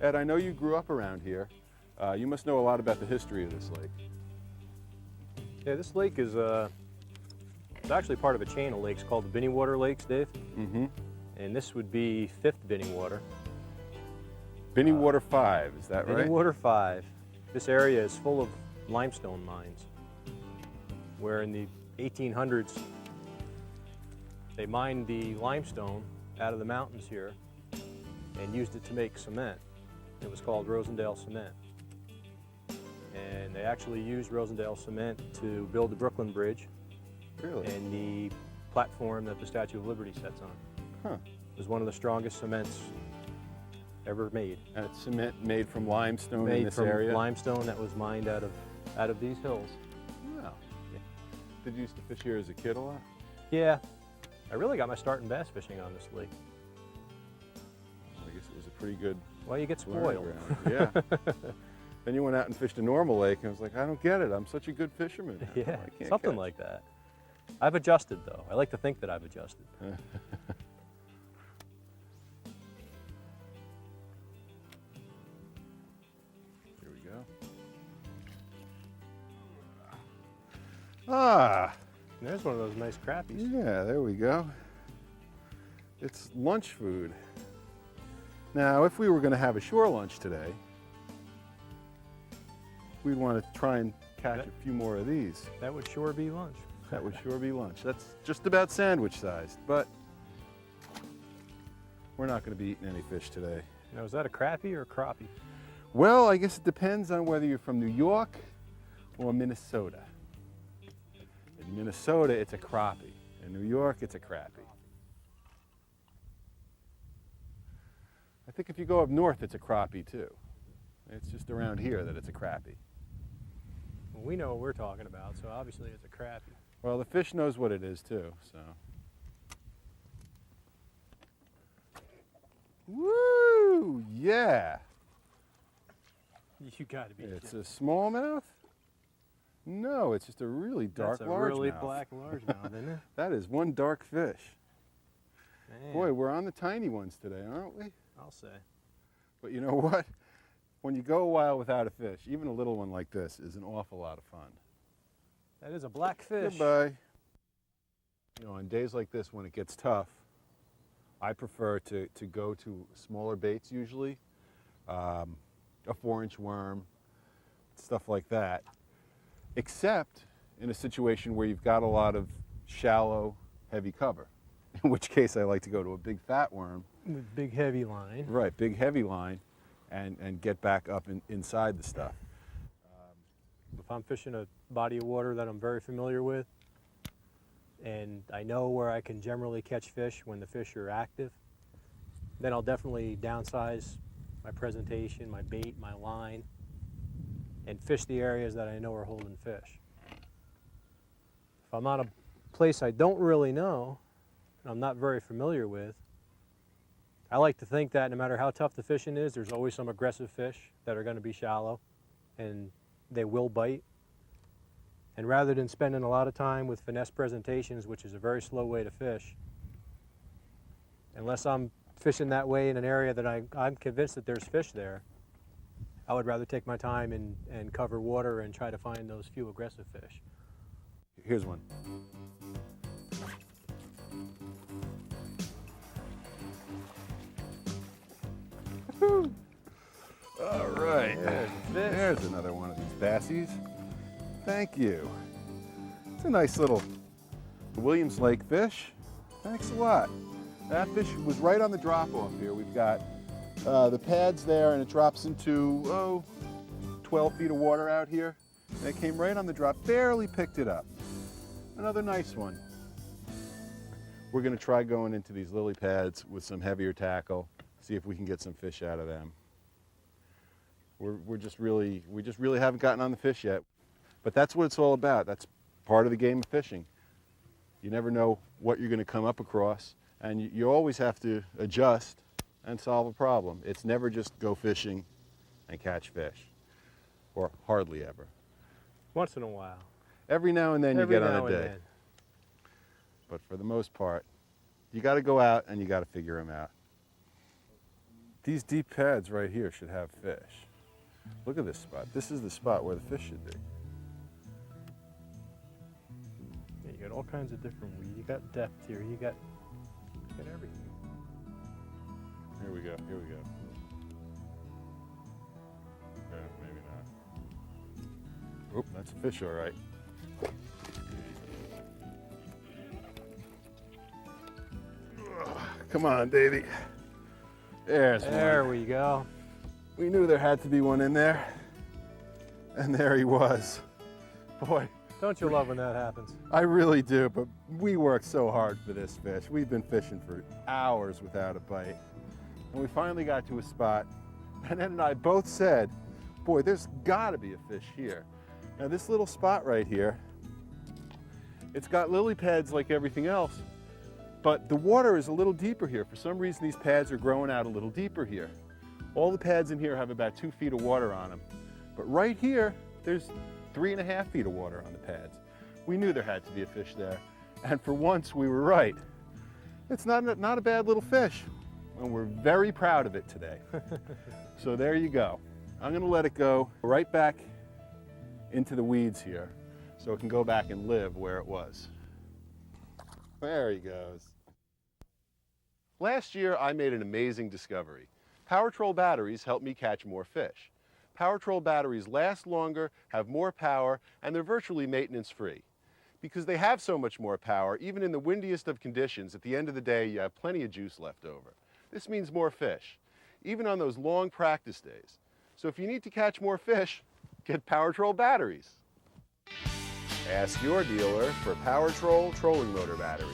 Ed, I know you grew up around here. You must know a lot about the history of this lake. Yeah, this lake is it's actually part of a chain of lakes called the Binniewater lakes, Dave. Mm-hmm. And this would be 5th Binniewater. Binnewater 5, is that right? Binniewater 5. This area is full of limestone mines, where in the 1800s they mined the limestone out of the mountains here and used it to make cement. It was called Rosendale cement. And they actually used Rosendale cement to build the Brooklyn Bridge. Really? And the platform that the Statue of Liberty sits on. Huh. It was one of the strongest cements ever made. And it's cement made from limestone in this area? Made from limestone that was mined out of these hills. Wow. Did you used to fish here as a kid a lot? Yeah. I really got my start in bass fishing on this lake. I guess it was a pretty good Well, you get learning spoiled. ground. Yeah. Then you went out and fished a normal lake, and I was like, I don't get it. I'm such a good fisherman now. Yeah, I can't something catch. like that. I've adjusted, though. I like to think that I've adjusted. Here we go. Ah, And there's one of those nice crappies. yeah, there we go. It's lunch food. Now, if we were going to have a shore lunch today, we'd want to try and catch a few more of these. That would sure be lunch. That would sure be lunch. That's just about sandwich sized, but we're not going to be eating any fish today. Now, is that a crappie or a crappie? Well, I guess it depends on whether you're from New York or Minnesota. In Minnesota, it's a crappie. In New York, it's a crappie. I think if you go up north, it's a crappie too. It's just around here that it's a crappie. Well, we know what we're talking about, so obviously it's a crappie. Well, the fish knows what it is too, so. Woo! Yeah! You gotta be It's kidding. a smallmouth? No, it's just a really dark That's a largemouth. really black largemouth, isn't it? That is one dark fish. Man, Boy, we're on the tiny ones today, aren't we? I'll say. But you know what? When you go a while without a fish, even a little one like this is an awful lot of fun. That is a black fish. Goodbye. You know, on days like this when it gets tough, I prefer to go to smaller baits usually, a 4-inch worm, stuff like that, except in a situation where you've got a lot of shallow, heavy cover, in which case I like to go to a big fat worm. With big heavy line. Right, big heavy line, and get back up inside the stuff. If I'm fishing a body of water that I'm very familiar with, and I know where I can generally catch fish when the fish are active, then I'll definitely downsize my presentation, my bait, my line, and fish the areas that I know are holding fish. If I'm on a place I don't really know, and I'm not very familiar with, I like to think that no matter how tough the fishing is, there's always some aggressive fish that are going to be shallow, and they will bite. And rather than spending a lot of time with finesse presentations, which is a very slow way to fish, unless I'm fishing that way in an area that I'm convinced that there's fish there, I would rather take my time and cover water and try to find those few aggressive fish. Here's one. All right. There's a fish. There's another one of these bassies. Thank you. It's a nice little Williams Lake fish. Thanks a lot. That fish was right on the drop off here. We've got the pads there and it drops into, 12 feet of water out here. And it came right on the drop, barely picked it up. Another nice one. We're gonna try going into these lily pads with some heavier tackle, see if we can get some fish out of them. We just really haven't gotten on the fish yet. But that's what it's all about. That's part of the game of fishing. You never know what you're gonna come up across, and you always have to adjust and solve a problem. It's never just go fishing and catch fish, or hardly ever. Once in a while. Every now and then you get on a day. But for the most part, you got to go out and you got to figure them out. these deep pads right here should have fish. Look at this spot. This is the spot where the fish should be. Yeah, you got all kinds of different weed. You got depth here. You got everything. Here we go. Here we go. Yeah, maybe not. Oop, that's a fish, all right. Come on, baby. There's one. There we go. We knew there had to be one in there. And there he was. Boy, Don't you love when that happens? I really do, but we worked so hard for this fish. We've been fishing for hours without a bite. And we finally got to a spot, and Ed and I both said, boy, there's gotta be a fish here. Now this little spot right here, it's got lily pads like everything else, but the water is a little deeper here. For some reason, these pads are growing out a little deeper here. All the pads in here have about 2 feet of water on them. But right here, there's 3.5 feet of water on the pads. We knew there had to be a fish there. And for once, we were right. It's not a bad little fish. And we're very proud of it today. So there you go. I'm gonna let it go right back into the weeds here so it can go back and live where it was. There he goes. Last year, I made an amazing discovery. PowerTroll batteries help me catch more fish. PowerTroll batteries last longer, have more power, and they're virtually maintenance-free. Because they have so much more power, even in the windiest of conditions, at the end of the day, you have plenty of juice left over. This means more fish, even on those long practice days. So if you need to catch more fish, get PowerTroll batteries. Ask your dealer for PowerTroll trolling motor batteries.